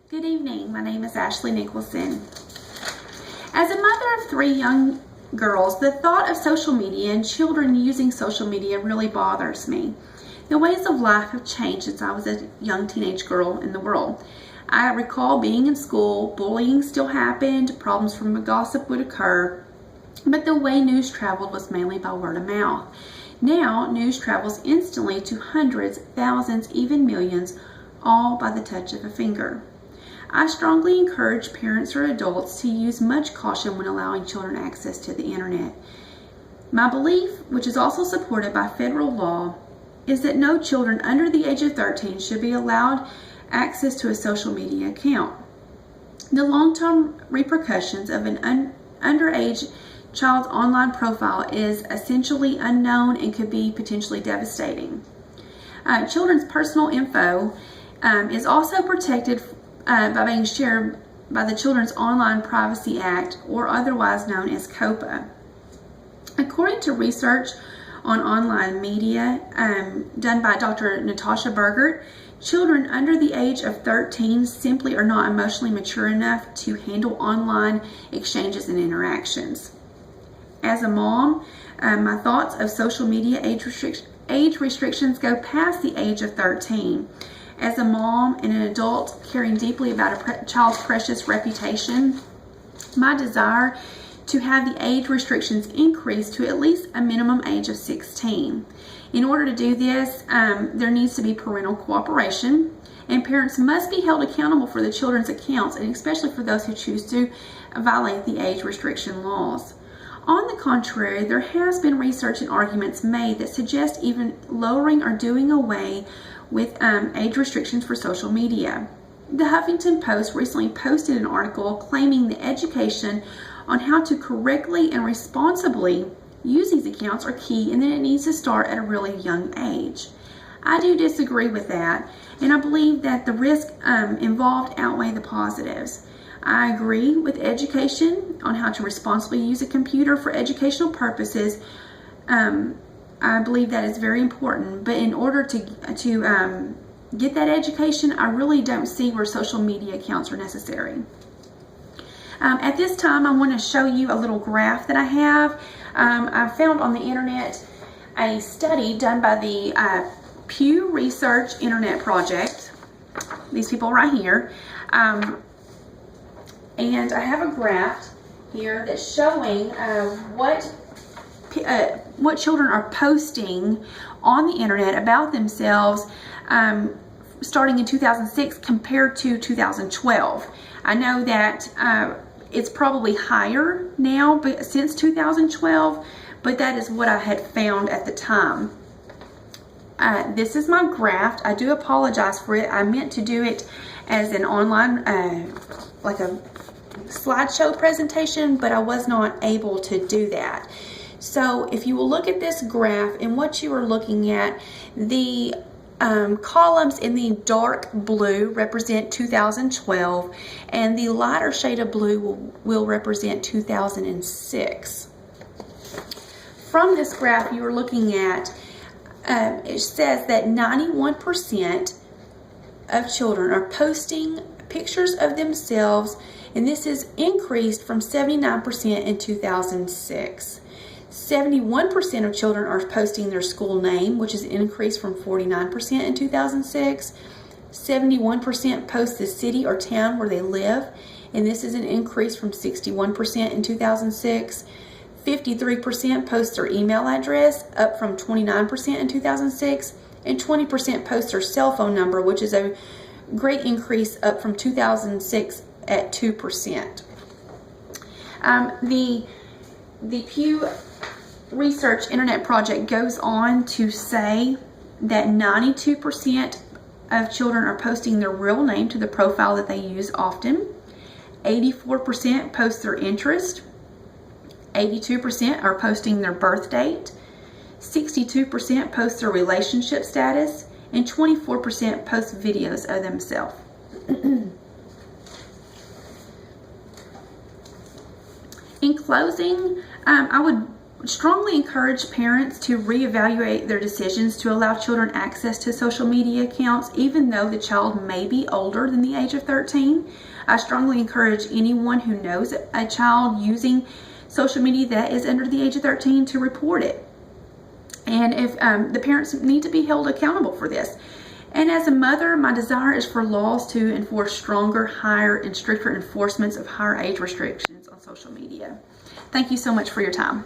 Good evening. My name is Ashley Nicholson. As a mother of 3 young girls, the thought of social media and children using social media really bothers me. The ways of life have changed since I was a young teenage girl in the world. I recall being in school, bullying still happened, problems from gossip would occur, but the way news traveled was mainly by word of mouth. Now, news travels instantly to hundreds, thousands, even millions, all by the touch of a finger. I strongly encourage parents or adults to use much caution when allowing children access to the internet. My belief, which is also supported by federal law, is that no children under the age of 13 should be allowed access to a social media account. The long-term repercussions of an underage child's online profile is essentially unknown and could be potentially devastating. Children's personal info is also protected by being shared by the Children's Online Privacy Act, or otherwise known as COPA. According to research on online media done by Dr. Natasha Bergert, children under the age of 13 simply are not emotionally mature enough to handle online exchanges and interactions. As a mom, my thoughts of social media age restrictions go past the age of 13. As a mom and an adult caring deeply about a child's precious reputation, my desire to have the age restrictions increase to at least a minimum age of 16. In order to do this, there needs to be parental cooperation, and parents must be held accountable for the children's accounts, and especially for those who choose to violate the age restriction laws. On the contrary, there has been research and arguments made that suggest even lowering or doing away with age restrictions for social media. The Huffington Post recently posted an article claiming the education on how to correctly and responsibly use these accounts are key, and that it needs to start at a really young age. I do disagree with that, and I believe that the risks involved outweigh the positives. I agree with education on how to responsibly use a computer for educational purposes. I believe that is very important, but in order to get that education, I really don't see where social media accounts are necessary. At this time, I want to show you a little graph that I have. I found on the internet a study done by the Pew Research Internet Project. These people right here. And I have a graph here that's showing what children are posting on the internet about themselves starting in 2006 compared to 2012. I know that it's probably higher now but since 2012, but that is what I had found at the time. This is my graph. I do apologize for it. I meant to do it as an online, like a slideshow presentation, but I was not able to do that. So if you will look at this graph, and what you are looking at, the columns in the dark blue represent 2012, and the lighter shade of blue will represent 2006. From this graph you are looking at, it says that 91% of children are posting pictures of themselves, and this is increased from 79% in 2006. 71% of children are posting their school name, which is an increase from 49% in 2006. 71% post the city or town where they live, and this is an increase from 61% in 2006. 53% post their email address, up from 29% in 2006. And 20% post their cell phone number, which is a great increase, up from 2006 at 2%. The Pew Research Internet Project goes on to say that 92% of children are posting their real name to the profile that they use often. 84% post their interest. 82% are posting their birth date. 62% post their relationship status, and 24% post videos of themselves. In closing, I would strongly encourage parents to reevaluate their decisions to allow children access to social media accounts, even though the child may be older than the age of 13. I strongly encourage anyone who knows a child using social media that is under the age of 13 to report it. And if the parents need to be held accountable for this. And as a mother, my desire is for laws to enforce stronger, higher, and stricter enforcements of higher age restrictions on social media. Thank you so much for your time.